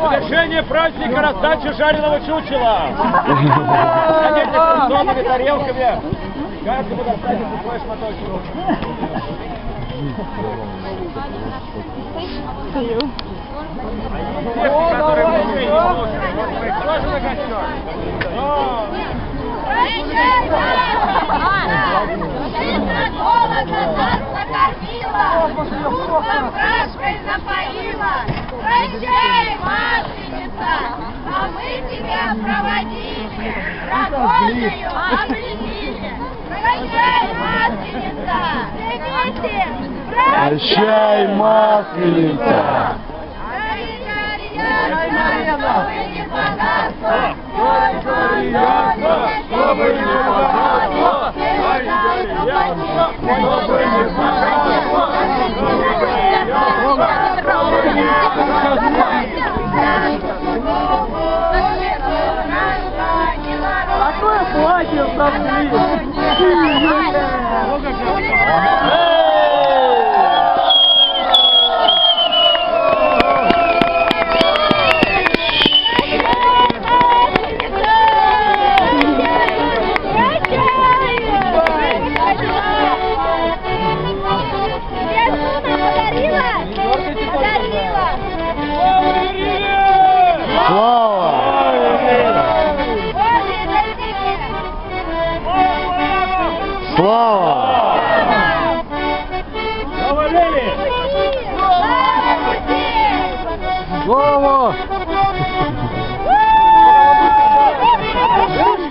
Завершение праздника раздачи жареного чучела. Занятие традиционными тарелками. Каждому достанется свой шматочек. Девки, которые внутри не могут, может быть, тоже на костер? Быстро голода нас накормила, вкусом кашкой напоила. Прощай, Масленица, а мы тебя проводили, рогожею обленили. Прощай, Масленица, все вместе, Прощай, Масленица! чтобы не погасло, чтобы не погасло, чтобы не Какое платье сожгли? Слава!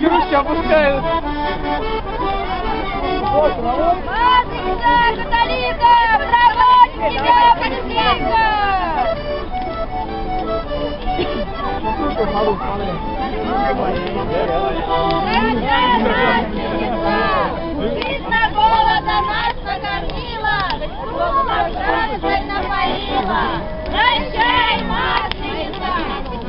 Ручки опускают. Масленица, Каталика, проводим тебя быстренько! Видно, голода нас накормила, вкусом кашей напоила. Прощай, Масленица,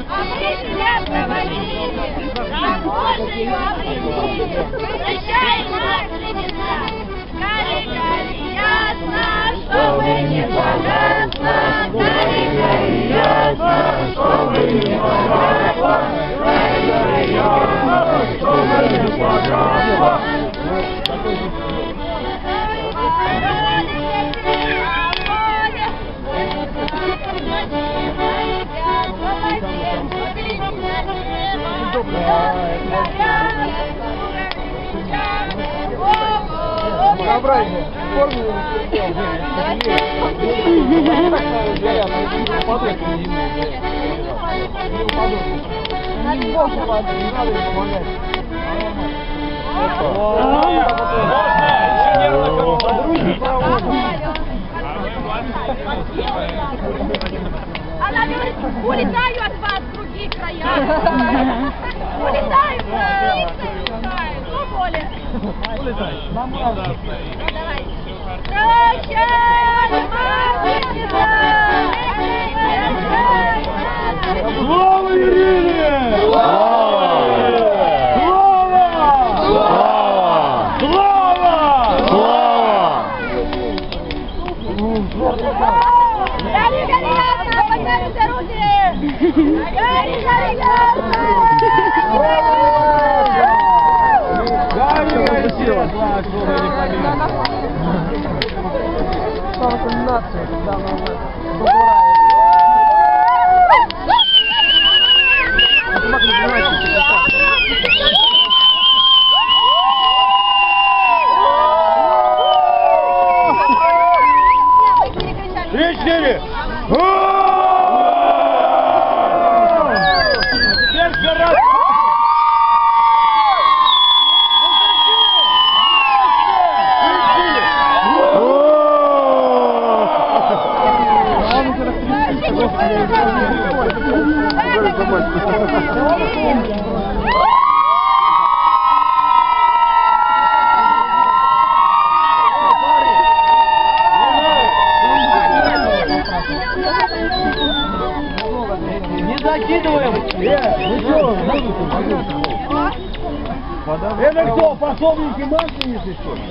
а мы тебя проводили, рогожею обленили. Прощай, Масленица, гори-гори ясно, чтобы не погасло, гори-гори ясно, чтобы не погасло, гори-гори ясно, чтобы не погасло. Безобразие. Форму Она говорит, улетаю от вас в другие края. Улетаю, ну более. улетай. Нам надо. Ну давай. Прощай, Масленица! Слава Ирине! Слава! Слава! Слава! Слава! Гори-гори ясно, поднимите руки! Гори-гори ясно! Слава кульминации, когда она уже Три-четыре! Теперь раз! он уже Что, пособники Масленицы, что ли?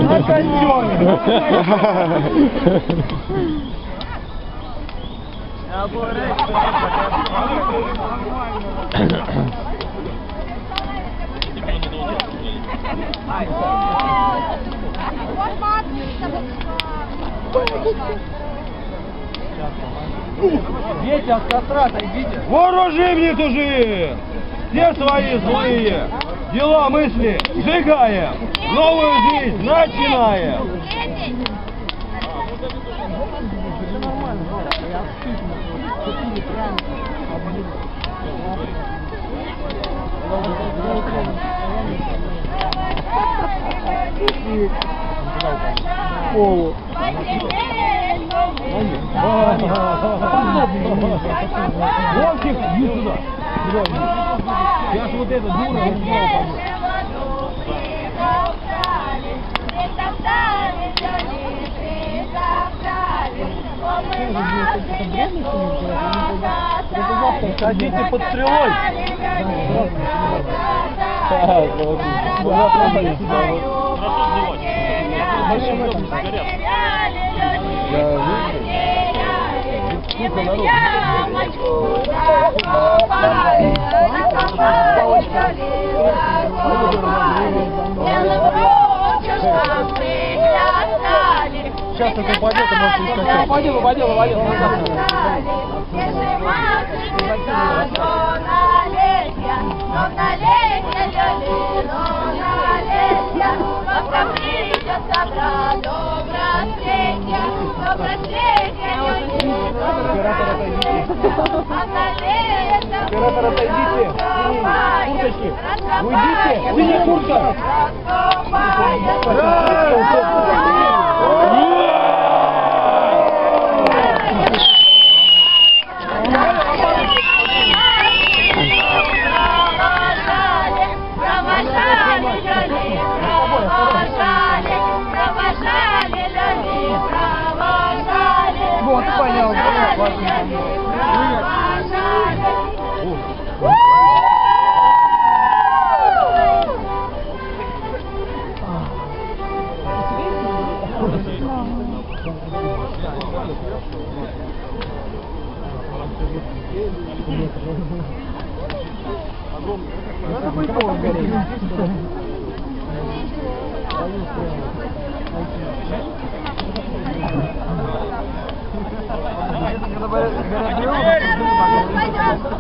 На костюме. Дети, от костра отойдите. Вооружи мне тужи! Все свои злые дела, мысли сжигаем, новую жизнь начинаем. Полу. Вовчик, иди сюда. Сейчас вот эта дура Ходите под стрелой. Сейчас это упадет, а может искать. Упадет. Оператор, отойдите. Курточки. Уйдите. Синяя куртка. Вот, понял. Надо быть гореть.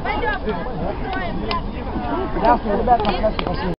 Пойдем. Красный, ребята, красный, пошли.